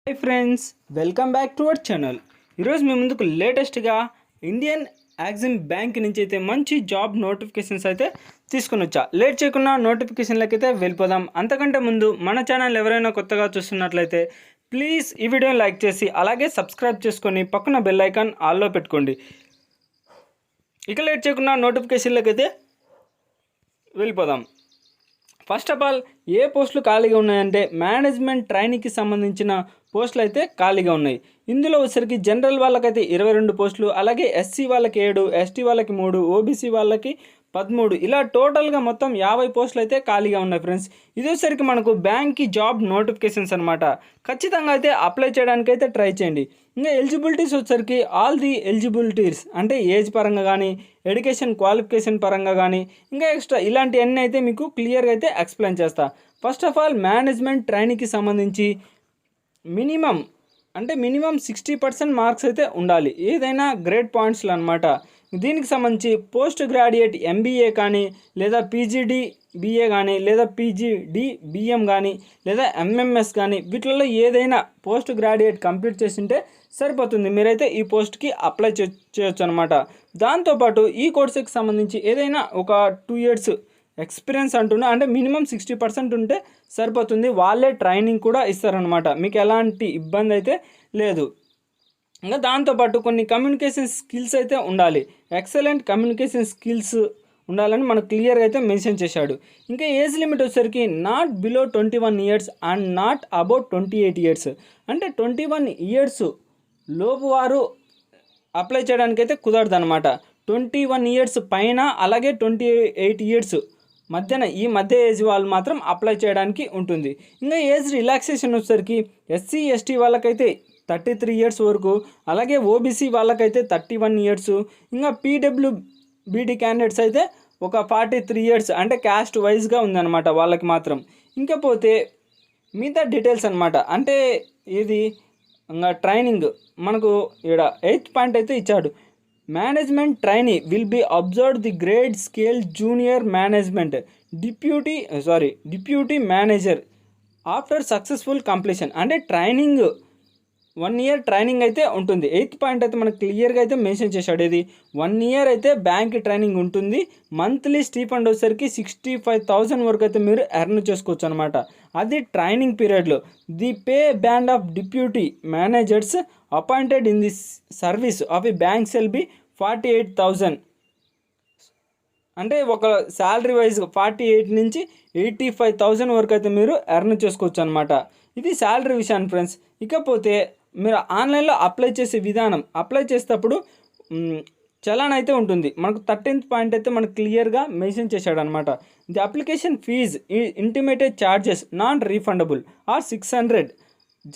Hi friends, welcome back to our channel. ఈరోజు మీ ముందుకు లేటెస్ట్గా ఇండియన్ ఎగ్జిమ్ బ్యాంక్ నుంచి అయితే మంచి జాబ్ నోటిఫికేషన్స్ అయితే తీసుకుని వచ్చా. లేట్ చేయకుండా నోటిఫికేషన్లకి అయితే వెళ్ళిపోదాం. అంతకంటే ముందు మన ఛానల్ ఎవరైనా కొత్తగా చూస్తున్నట్లయితే ప్లీజ్ ఈ వీడియోని లైక్ చేసి అలాగే సబ్స్క్రైబ్ చేసుకొని పక్కన బెల్ ఐకాన్ ఆల్లో పెట్టుకోండి. ఇక లేట్ చేయకుండా నోటిఫికేషన్లకి అయితే వెళ్ళిపోదాం. ఫస్ట్ ఆఫ్ ఆల్ ఏ పోస్టులు ఖాళీగా ఉన్నాయంటే మేనేజ్మెంట్ ట్రైనింగ్కి సంబంధించిన పోస్టులు అయితే ఖాళీగా ఉన్నాయి. ఇందులో వచ్చరికి జనరల్ వాళ్ళకైతే 22 పోస్టులు, అలాగే ఎస్సీ వాళ్ళకి 7, ఎస్టీ వాళ్ళకి 3, ఓబీసీ వాళ్ళకి 13, ఇలా టోటల్గా మొత్తం 50 పోస్టులు అయితే ఖాళీగా ఉన్నాయి ఫ్రెండ్స్. ఇది వచ్చరికి మనకు బ్యాంక్కి జాబ్ నోటిఫికేషన్స్ అనమాట. ఖచ్చితంగా అయితే అప్లై చేయడానికి అయితే ట్రై చేయండి. ఇంకా ఎలిజిబిలిటీస్ వచ్చరికి ఆల్ ది ఎలిజిబిలిటీస్ అంటే ఏజ్ పరంగా కానీ, ఎడ్యుకేషన్ క్వాలిఫికేషన్ పరంగా కానీ, ఇంకా ఎక్స్ట్రా ఇలాంటివన్నీ అయితే మీకు క్లియర్గా అయితే ఎక్స్ప్లెయిన్ చేస్తా. ఫస్ట్ ఆఫ్ ఆల్ మేనేజ్మెంట్ ట్రైనింగ్కి సంబంధించి మినిమం 60% మార్క్స్ అయితే ఉండాలి, ఏదైనా గ్రేడ్ పాయింట్స్లో అనమాట. దీనికి సంబంధించి పోస్ట్ గ్రాడ్యుయేట్ ఎంబీఏ కానీ, లేదా పీజీడీ బీఏ కానీ, లేదా పీజీడీ బిఎం కానీ, లేదా ఎంఎంఎస్ కానీ, వీటిల్లో ఏదైనా పోస్ట్ గ్రాడ్యుయేట్ కంప్లీట్ చేసింటే సరిపోతుంది. మీరైతే ఈ పోస్ట్కి అప్లై చేయొచ్చు అనమాట. దాంతోపాటు ఈ కోర్సుకి సంబంధించి ఏదైనా ఒక 2 years ఎక్స్పీరియన్స్ అంటున్నా, అంటే మినిమం 60% ఉంటే సరిపోతుంది. వాళ్ళే ట్రైనింగ్ కూడా ఇస్తారనమాట, మీకు ఎలాంటి ఇబ్బంది అయితే లేదు. ఇంకా దాంతోపాటు కొన్ని కమ్యూనికేషన్ స్కిల్స్ అయితే ఉండాలి, ఎక్సలెంట్ కమ్యూనికేషన్ స్కిల్స్ ఉండాలని మనకు క్లియర్గా అయితే మెన్షన్ చేశాడు. ఇంకా ఏజ్ లిమిట్ వచ్చేసరికి not below 21 years and not about 28 years, అంటే 21 years లోపు వారు అప్లై చేయడానికి అయితే కుదరదు అనమాట. 21 years పైన, అలాగే 28 years మధ్యన, ఈ మధ్య ఏజ్ వాళ్ళు మాత్రం అప్లై చేయడానికి ఉంటుంది. ఇంకా ఏజ్ రిలాక్సేషన్ వచ్చేసరికి ఎస్సీ ఎస్టీ వాళ్ళకైతే 33 years వరకు, అలాగే ఓబీసీ వాళ్ళకైతే 31 years, ఇంకా పీడబ్ల్యూబీడీ క్యాండిడేట్స్ అయితే ఒక 43 years, అంటే క్యాస్ట్ వైజ్గా ఉందన్నమాట వాళ్ళకి మాత్రం. ఇంకా పోతే మిగతా డీటెయిల్స్ అనమాట, అంటే ఇది ఇంకా ట్రైనింగ్ మనకు ఇక్కడ 8th పాయింట్ అయితే ఇచ్చాడు. Management trainee will be observe the grade scale junior management deputy manager after successful completion, అంటే ట్రైనింగ్ 1 year ట్రైనింగ్ అయితే ఉంటుంది. 8th పాయింట్ అయితే మనకు క్లియర్గా అయితే మెన్షన్ చేశాడు. ఇది 1 year అయితే బ్యాంక్ ట్రైనింగ్ ఉంటుంది. మంత్లీ స్టీఫండ్ వచ్చేసరికి 65,000 వరకు అయితే మీరు ఎర్న్ చేసుకోవచ్చు అనమాట, అది ట్రైనింగ్ పీరియడ్లో. The pay band of deputy managers appointed in the service of ఈ బ్యాంక్ సెల్ బి 48,000, అంటే ఒక శాలరీ వైజ్ 48 నుంచి 85,000 వరకు అయితే మీరు ఎర్న్ చేసుకోవచ్చు అనమాట. ఇది శాలరీ విషయాన్ని ఫ్రెండ్స్. ఇకపోతే మీరు ఆన్లైన్లో అప్లై చేసే విధానం, అప్లై చేసేటప్పుడు చలాన్ అయితే ఉంటుంది. మనకు 13th పాయింట్ అయితే మనకు క్లియర్గా మెన్షన్ చేశాడు అనమాట. The application fees intimated charges non refundable are 600.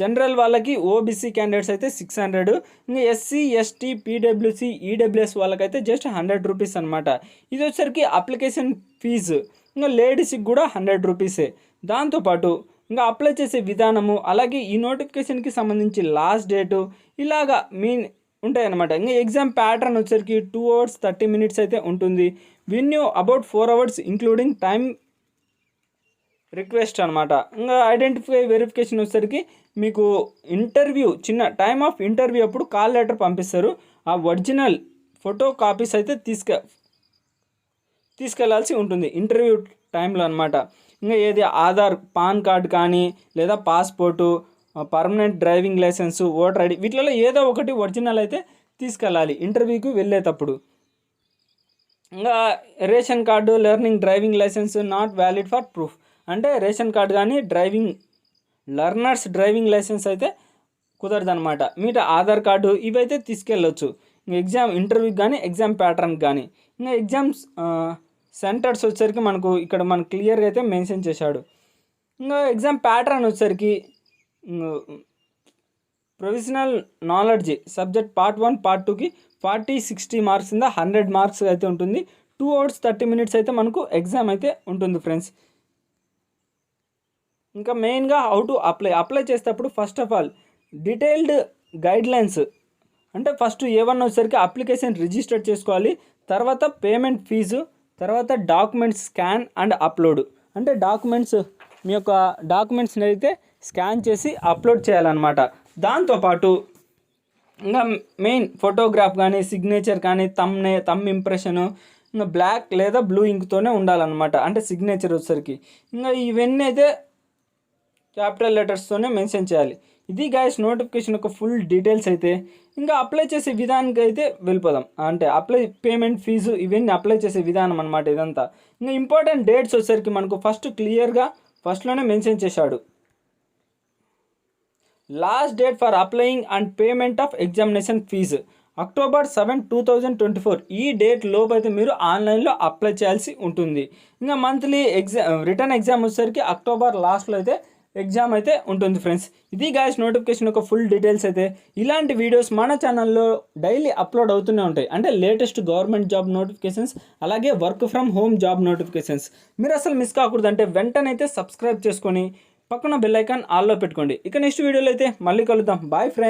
General వాళ్ళకి, ఓబీసీ క్యాండిడేట్స్ అయితే 600, ఇంకా ఎస్సీ ఎస్టీ పీడబ్ల్యూసీ ఈడబ్ల్యూఎస్ వాళ్ళకైతే జస్ట్ 100 rupees అనమాట. ఇది వచ్చేసరికి అప్లికేషన్ ఫీజు. ఇంకా లేడీస్కి కూడా 100 rupees. దాంతోపాటు ఇంకా అప్లై చేసే విధానము, అలాగే ఈ నోటిఫికేషన్కి సంబంధించి లాస్ట్ డేటు, ఇలాగా ఉంటాయన్నమాట. ఇంకా ఎగ్జామ్ ప్యాటర్న్ వచ్చేసరికి 2 hours 30 minutes అయితే ఉంటుంది. Venue about 4 hours including time request అనమాట. ఇంకా ఐడెంటిఫై వెరిఫికేషన్ వచ్చేసరికి మీకు ఇంటర్వ్యూ, చిన్న టైమ్ ఆఫ్ ఇంటర్వ్యూ అప్పుడు కాల్ లెటర్ పంపిస్తారు. ఆ ఒరిజినల్ ఫోటో కాపీస్ అయితే తీసుకెళ్లాల్సి ఉంటుంది ఇంటర్వ్యూ టైంలో అనమాట. ఇంకా ఏది ఆధార్, పాన్ కార్డ్ కానీ, లేదా passport, permanent driving licence, voter ID, వీటిలో ఏదో ఒకటి ఒరిజినల్ అయితే తీసుకెళ్ళాలి ఇంటర్వ్యూకి వెళ్ళేటప్పుడు. ఇంకా ration card, driving licence not valid for proof, అంటే రేషన్ కార్డు కానీ లర్నర్స్ డ్రైవింగ్ లైసెన్స్ అయితే కుదరదనమాట. మీట ఆధార్ కార్డు ఇవైతే తీసుకెళ్ళొచ్చు ఎగ్జామ్ ఇంటర్వ్యూకి కానీ, ఎగ్జామ్ ప్యాటర్న్కి కానీ. ఇంకా ఎగ్జామ్స్ సెంటర్స్ వచ్చేసరికి మనకు క్లియర్గా అయితే మెన్షన్ చేశాడు. ఇంకా ఎగ్జామ్ ప్యాటర్న్ వచ్చేసరికి provisional knowledge subject part 1 part 2కి 40-60 మార్క్స్ కింద 100 మార్క్స్ అయితే ఉంటుంది. 2 hours 30 minutes అయితే మనకు ఎగ్జామ్ అయితే ఉంటుంది ఫ్రెండ్స్. ఇంకా మెయిన్గా హౌ టు అప్లై చేసేటప్పుడు first of all detailed guidelines, అంటే ఫస్ట్ ఏమన్నా వచ్చేసరికి అప్లికేషన్ రిజిస్టర్ చేసుకోవాలి, తర్వాత పేమెంట్ ఫీజు, తర్వాత డాక్యుమెంట్స్ స్కాన్ అండ్ అప్లోడ్, అంటే మీ యొక్క డాక్యుమెంట్స్ని అయితే స్కాన్ చేసి అప్లోడ్ చేయాలన్నమాట. దాంతోపాటు ఇంకా మెయిన్ ఫోటోగ్రాఫ్ కానీ సిగ్నేచర్ కానీ తమ్ ఇంప్రెషను ఇంకా బ్లాక్ లేదా బ్లూ ఇంక్తోనే ఉండాలన్నమాట. అంటే సిగ్నేచర్ వచ్చేసరికి ఇంకా ఇవన్నీ అయితే క్యాపిటల్ లెటర్స్తోనే మెన్షన్ చేయాలి. ఇది గైస్ నోటిఫికేషన్ యొక్క ఫుల్ డీటెయిల్స్. అయితే ఇంకా అప్లై చేసే విధానానికి అయితే వెళ్ళిపోదాం. అంటే పేమెంట్ ఫీజు ఇవన్నీ అప్లై చేసే విధానం అనమాట ఇదంతా. ఇంకా ఇంపార్టెంట్ డేట్స్ వచ్చేసరికి మనకు ఫస్ట్లోనే మెన్షన్ చేశాడు. Last date for applying and payment of examination fee October 7, 2024. ఈ డేట్ లోపు అయితే మీరు ఆన్లైన్లో అప్లై చేయాల్సి ఉంటుంది. ఇంకా మంత్లీ రిటర్న్ ఎగ్జామ్ వచ్చేసరికి అక్టోబర్ లాస్ట్లో అయితే ఎగ్జామ్ అయితే ఉంటుంది ఫ్రెండ్స్. ఇది గాయస్ నోటిఫికేషన్ యొక్క ఫుల్ డీటెయిల్స్. అయితే ఇలాంటి వీడియోస్ మన ఛానల్లో డైలీ అప్లోడ్ అవుతూనే ఉంటాయి. అంటే లేటెస్ట్ గవర్నమెంట్ జాబ్ నోటిఫికేషన్స్, అలాగే work from home job notifications మీరు అసలు మిస్ కాకూడదు అంటే వెంటనే అయితే సబ్స్క్రైబ్ చేసుకొని పక్కన బెల్ ఐకాన్ ఆల్లో పెట్టుకోండి. ఇక నెక్స్ట్ వీడియోలో అయితే మళ్ళీ కలుద్దాం. Bye friends.